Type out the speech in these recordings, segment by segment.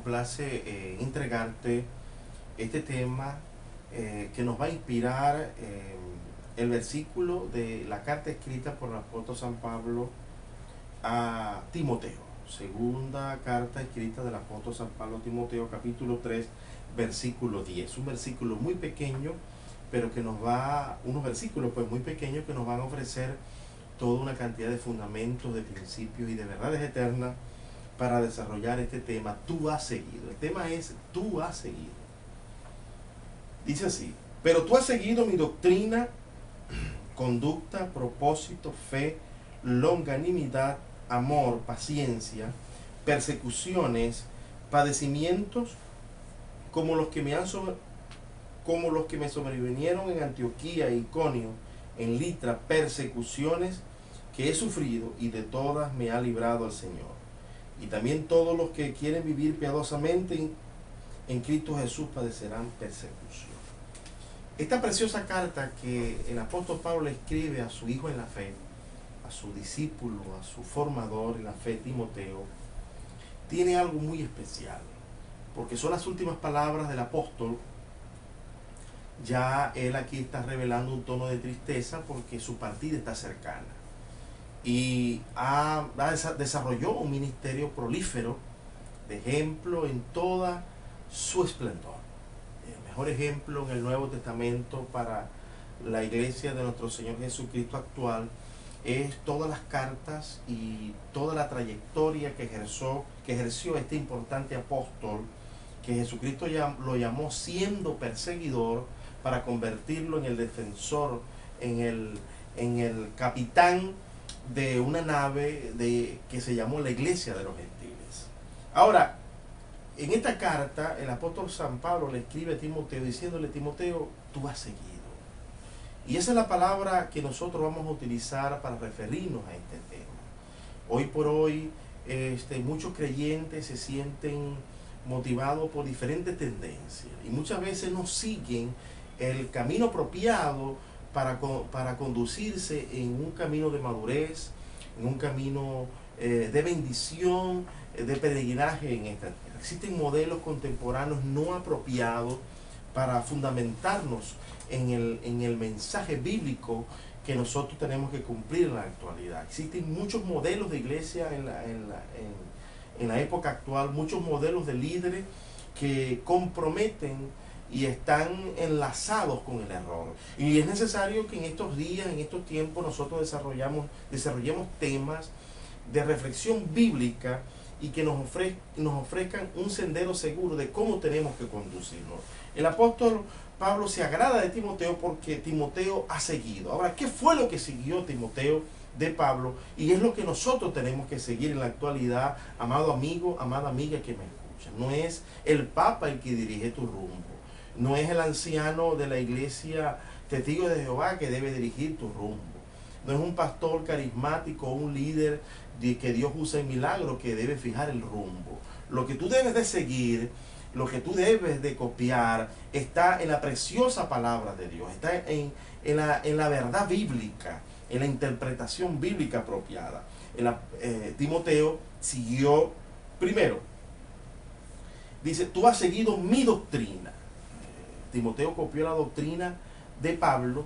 complace entregarte este tema que nos va a inspirar el versículo de la carta escrita por el apóstol San Pablo a Timoteo. Segunda carta escrita del apóstol San Pablo a Timoteo, capítulo 3, versículo 10. Un versículo muy pequeño, pero que nos va, unos versículos pues muy pequeños que nos van a ofrecer toda una cantidad de fundamentos, de principios y de verdades eternas para desarrollar este tema. Tú has seguido. El tema es tú has seguido. Dice así: pero tú has seguido mi doctrina, conducta, propósito, fe, longanimidad, amor, paciencia, persecuciones, padecimientos, como los que me sobrevinieron en Antioquía e Iconio, en Litra, persecuciones que he sufrido, y de todas me ha librado el Señor. Y también todos los que quieren vivir piadosamente en Cristo Jesús padecerán persecución. Esta preciosa carta que el apóstol Pablo le escribe a su hijo en la fe, a su discípulo, a su formador en la fe, Timoteo, tiene algo muy especial, porque son las últimas palabras del apóstol. Ya él aquí está revelando un tono de tristeza porque su partida está cercana. Y desarrolló un ministerio prolífero, de ejemplo en toda su esplendor. El mejor ejemplo en el Nuevo Testamento para la iglesia de nuestro Señor Jesucristo actual es todas las cartas y toda la trayectoria que ejerció este importante apóstol, que Jesucristo lo llamó siendo perseguidor, para convertirlo en el defensor, en el capitán de una nave que se llamó la Iglesia de los Gentiles. Ahora, en esta carta el apóstol San Pablo le escribe a Timoteo diciéndole: Timoteo, tú has seguido. Y esa es la palabra que nosotros vamos a utilizar para referirnos a este tema. Hoy por hoy muchos creyentes se sienten motivados por diferentes tendencias y muchas veces no siguen el camino apropiado para conducirse en un camino de madurez, en un camino de bendición, de peregrinaje en esta tierra. Existen modelos contemporáneos no apropiados para fundamentarnos en el mensaje bíblico que nosotros tenemos que cumplir en la actualidad. Existen muchos modelos de iglesia en la época actual, muchos modelos de líderes que comprometen y están enlazados con el error. Y es necesario que en estos días, en estos tiempos, nosotros desarrollemos temas de reflexión bíblica y que nos ofrezcan un sendero seguro de cómo tenemos que conducirnos. El apóstol Pablo se agrada de Timoteo porque Timoteo ha seguido. Ahora, ¿qué fue lo que siguió Timoteo de Pablo? Y es lo que nosotros tenemos que seguir en la actualidad, amado amigo, amada amiga que me escucha. No es el Papa el que dirige tu rumbo. No es el anciano de la iglesia testigo de Jehová que debe dirigir tu rumbo. No es un pastor carismático o un líder que Dios usa en milagro que debe fijar el rumbo. Lo que tú debes de seguir, lo que tú debes de copiar, está en la preciosa palabra de Dios, está en la verdad bíblica, en la interpretación bíblica apropiada. Timoteo siguió primero. Dice: tú has seguido mi doctrina. Timoteo copió la doctrina de Pablo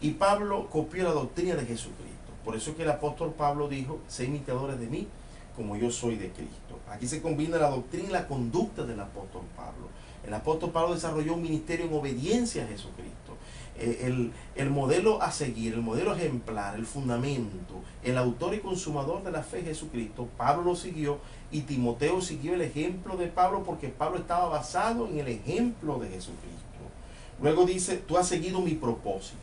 y Pablo copió la doctrina de Jesucristo. Por eso es que el apóstol Pablo dijo: sé imitadores de mí como yo soy de Cristo. Aquí se combina la doctrina y la conducta del apóstol Pablo. El apóstol Pablo desarrolló un ministerio en obediencia a Jesucristo. El modelo a seguir, el modelo ejemplar, el fundamento, el autor y consumador de la fe, Jesucristo, Pablo lo siguió, y Timoteo siguió el ejemplo de Pablo porque Pablo estaba basado en el ejemplo de Jesucristo. Luego dice: tú has seguido mi propósito.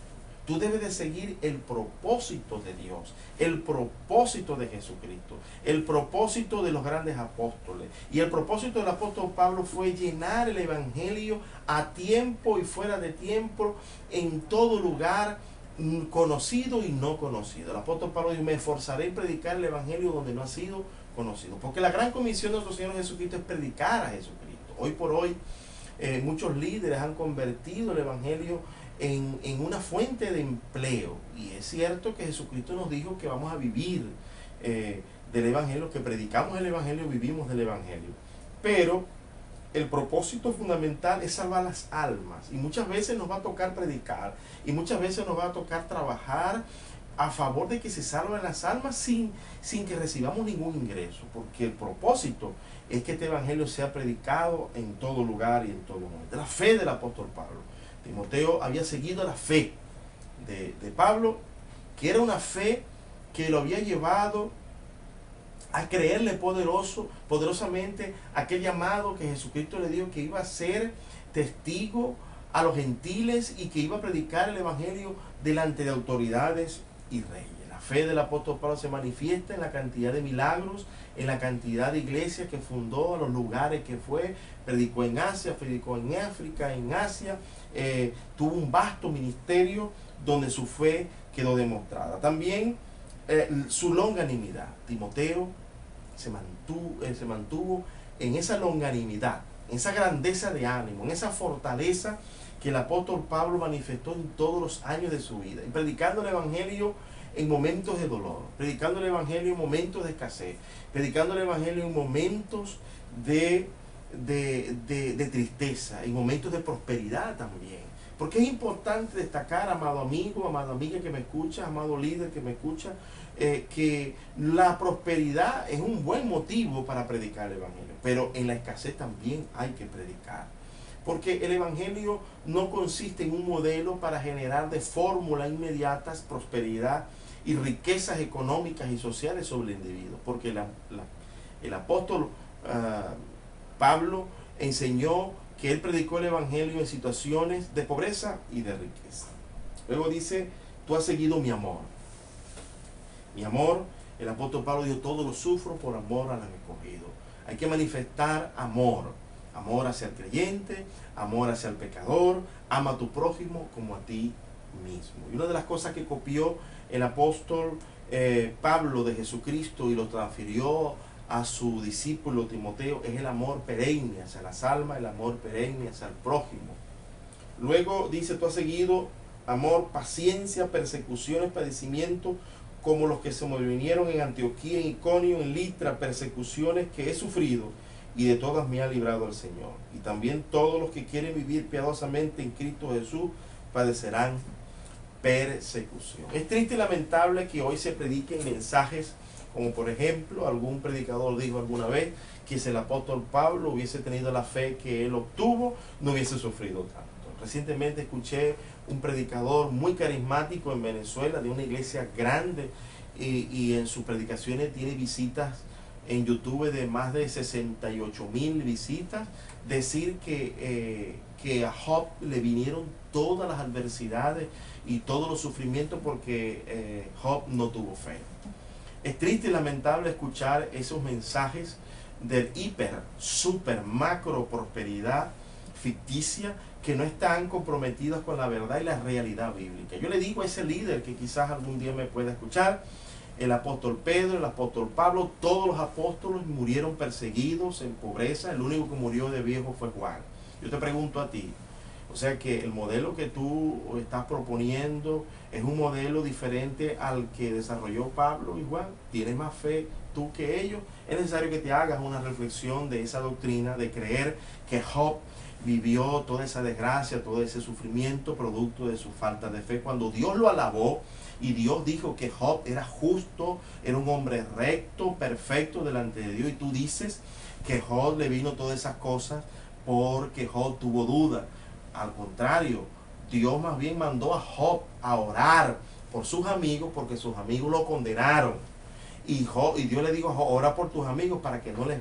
Tú debes de seguir el propósito de Dios, el propósito de Jesucristo, el propósito de los grandes apóstoles. Y el propósito del apóstol Pablo fue llenar el evangelio a tiempo y fuera de tiempo, en todo lugar, conocido y no conocido. El apóstol Pablo dijo: me esforzaré en predicar el evangelio donde no ha sido conocido. Porque la gran comisión de nuestro Señor Jesucristo es predicar a Jesucristo. Hoy por hoy muchos líderes han convertido el evangelio en una fuente de empleo. Y es cierto que Jesucristo nos dijo que vamos a vivir del evangelio, que predicamos el evangelio, vivimos del evangelio. Pero el propósito fundamental es salvar las almas. Y muchas veces nos va a tocar predicar. Y muchas veces nos va a tocar trabajar a favor de que se salven las almas sin que recibamos ningún ingreso. Porque el propósito es que este evangelio sea predicado en todo lugar y en todo momento. La fe del apóstol Pablo. Timoteo había seguido la fe de Pablo, que era una fe que lo había llevado a creerle poderosamente aquel llamado que Jesucristo le dio, que iba a ser testigo a los gentiles y que iba a predicar el evangelio delante de autoridades y reyes. La fe del apóstol Pablo se manifiesta en la cantidad de milagros, en la cantidad de iglesias que fundó, a los lugares que fue, predicó en Asia, predicó en África, en Asia, tuvo un vasto ministerio donde su fe quedó demostrada. También su longanimidad. Timoteo se mantuvo en esa longanimidad, en esa grandeza de ánimo, en esa fortaleza que el apóstol Pablo manifestó en todos los años de su vida, y predicando el evangelio en momentos de dolor, predicando el evangelio en momentos de escasez, predicando el evangelio en momentos de tristeza, en momentos de prosperidad también. Porque es importante destacar, amado amigo, amada amiga que me escucha, amado líder que me escucha, que la prosperidad es un buen motivo para predicar el evangelio, pero en la escasez también hay que predicar. Porque el evangelio no consiste en un modelo para generar de fórmula inmediatas prosperidad y riquezas económicas y sociales sobre el individuo. Porque el apóstol Pablo enseñó que él predicó el evangelio en situaciones de pobreza y de riqueza. Luego dice, tú has seguido mi amor. Mi amor, el apóstol Pablo dijo, todo lo sufro por amor al escogido. Hay que manifestar amor. Amor hacia el creyente, amor hacia el pecador, ama a tu prójimo como a ti mismo. Y una de las cosas que copió el apóstol Pablo de Jesucristo y lo transfirió a su discípulo Timoteo es el amor perenne hacia las almas, el amor perenne hacia el prójimo. Luego dice, tú has seguido amor, paciencia, persecuciones, padecimientos, como los que se me vinieron en Antioquía, en Iconio, en Litra, persecuciones que he sufrido, y de todas me ha librado el Señor. Y también todos los que quieren vivir piadosamente en Cristo Jesús padecerán persecución. Es triste y lamentable que hoy se prediquen mensajes como, por ejemplo, algún predicador dijo alguna vez que si el apóstol Pablo hubiese tenido la fe que él obtuvo, no hubiese sufrido tanto. Recientemente escuché un predicador muy carismático en Venezuela, de una iglesia grande, y en sus predicaciones tiene visitas en YouTube de más de 68,000 visitas, decir que a Job le vinieron todas las adversidades y todos los sufrimientos porque Job no tuvo fe. Es triste y lamentable escuchar esos mensajes del hiper, super, macro prosperidad ficticia que no están comprometidas con la verdad y la realidad bíblica. Yo le digo a ese líder que quizás algún día me pueda escuchar, el apóstol Pedro, el apóstol Pablo, todos los apóstoles murieron perseguidos en pobreza, el único que murió de viejo fue Juan. Yo te pregunto a ti, o sea que el modelo que tú estás proponiendo es un modelo diferente al que desarrolló Pablo y Juan. ¿Tienes más fe tú que ellos? Es necesario que te hagas una reflexión de esa doctrina, de creer que Job vivió toda esa desgracia, todo ese sufrimiento producto de su falta de fe, cuando Dios lo alabó y Dios dijo que Job era justo, era un hombre recto, perfecto delante de Dios, y tú dices que Job le vino todas esas cosas porque Job tuvo duda. Al contrario, Dios más bien mandó a Job a orar por sus amigos porque sus amigos lo condenaron. Y Dios le dijo a Job, ora por tus amigos para que no les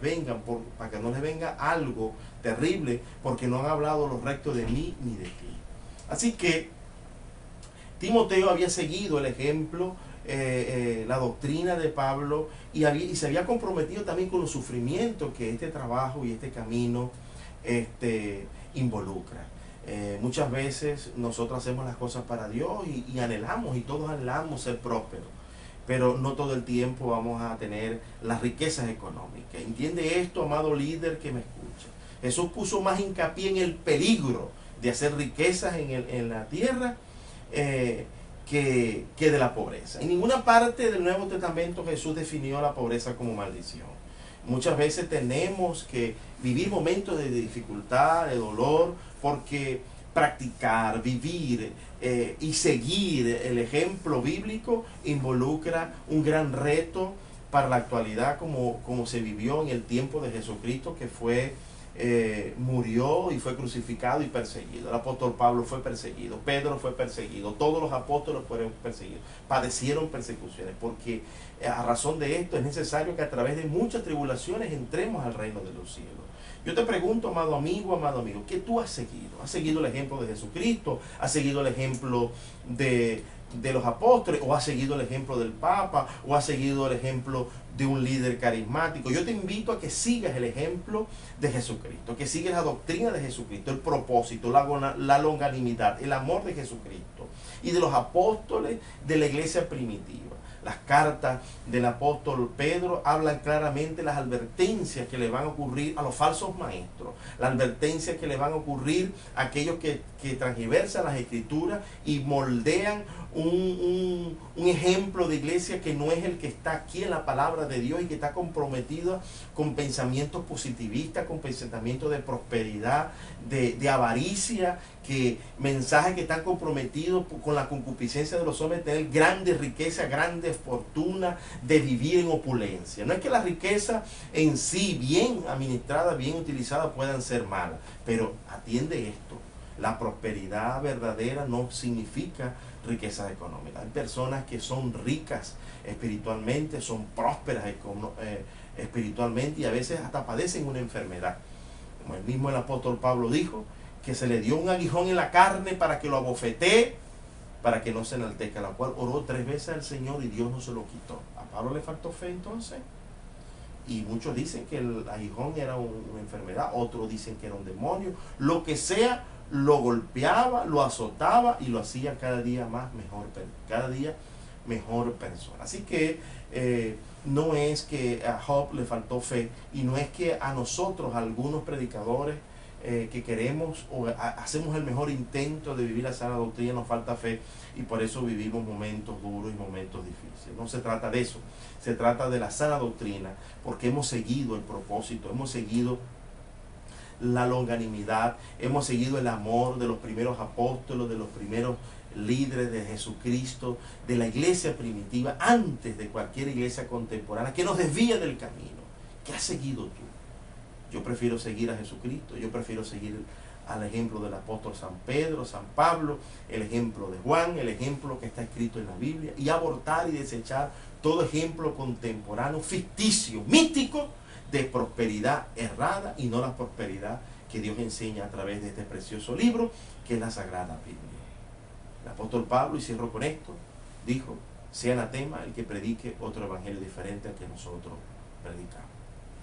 para que no les venga algo terrible, porque no han hablado lo recto de mí ni de ti. Así que Timoteo había seguido el ejemplo, la doctrina de Pablo, y se había comprometido también con los sufrimientos que este trabajo y este camino involucra. Muchas veces nosotros hacemos las cosas para Dios y anhelamos, y todos anhelamos ser prósperos, pero no todo el tiempo vamos a tener las riquezas económicas. ¿Entiende esto, amado líder que me escucha? Jesús puso más hincapié en el peligro de hacer riquezas en la tierra que de la pobreza. En ninguna parte del Nuevo Testamento Jesús definió la pobreza como maldición. Muchas veces tenemos que vivir momentos de dificultad, de dolor, porque practicar, vivir y seguir el ejemplo bíblico involucra un gran reto para la actualidad, como se vivió en el tiempo de Jesucristo, que murió y fue crucificado y perseguido. El apóstol Pablo fue perseguido, Pedro fue perseguido, todos los apóstoles fueron perseguidos, padecieron persecuciones, porque a razón de esto es necesario que a través de muchas tribulaciones entremos al reino de los cielos. Yo te pregunto, amado amigo, ¿qué tú has seguido? ¿Has seguido el ejemplo de Jesucristo? ¿Has seguido el ejemplo de los apóstoles? ¿O has seguido el ejemplo del Papa? ¿O has seguido el ejemplo de un líder carismático? Yo te invito a que sigas el ejemplo de Jesucristo, que sigas la doctrina de Jesucristo, el propósito, la longanimidad, el amor de Jesucristo y de los apóstoles de la iglesia primitiva. Las cartas del apóstol Pedro hablan claramente las advertencias que le van a ocurrir a los falsos maestros, las advertencias que le van a ocurrir a aquellos que transgiversan las escrituras y moldean un ejemplo de iglesia que no es el que está aquí en la palabra de Dios y que está comprometido con pensamientos positivistas, con pensamientos de prosperidad, de avaricia, mensajes que están comprometidos con la concupiscencia de los hombres, de tener grandes riquezas, grandes fortunas, de vivir en opulencia. No es que las riquezas en sí, bien administradas, bien utilizadas, puedan ser malas, pero atiende esto: la prosperidad verdadera no significa riquezas económicas. Hay personas que son ricas espiritualmente, son prósperas espiritualmente y a veces hasta padecen una enfermedad. Como el mismo el apóstol Pablo dijo, que se le dio un aguijón en la carne para que lo abofetee, para que no se enaltezca, la cual oró 3 veces al Señor y Dios no se lo quitó. ¿A Pablo le faltó fe entonces? Y muchos dicen que el aguijón era una enfermedad, otros dicen que era un demonio. Lo que sea, lo golpeaba, lo azotaba y lo hacía cada día mejor persona. Así que no es que a Job le faltó fe, y no es que a nosotros, algunos predicadores que queremos o hacemos el mejor intento de vivir la sana doctrina, nos falta fe y por eso vivimos momentos duros y momentos difíciles. No se trata de eso, se trata de la sana doctrina, porque hemos seguido el propósito, hemos seguido la longanimidad, hemos seguido el amor de los primeros apóstoles, de los primeros líderes de Jesucristo, de la iglesia primitiva, antes de cualquier iglesia contemporánea que nos desvía del camino. ¿Qué has seguido tú? Yo prefiero seguir a Jesucristo, yo prefiero seguir al ejemplo del apóstol San Pedro, San Pablo, el ejemplo de Juan, el ejemplo que está escrito en la Biblia, y abortar y desechar todo ejemplo contemporáneo, ficticio, místico, de prosperidad errada y no la prosperidad que Dios enseña a través de este precioso libro que es la Sagrada Biblia. El apóstol Pablo, y cierro con esto, dijo: sea anatema el que predique otro evangelio diferente al que nosotros predicamos.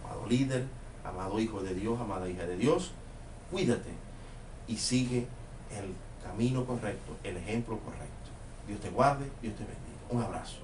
Amado líder, amado hijo de Dios, amada hija de Dios, cuídate y sigue el camino correcto, el ejemplo correcto. Dios te guarde, Dios te bendiga. Un abrazo.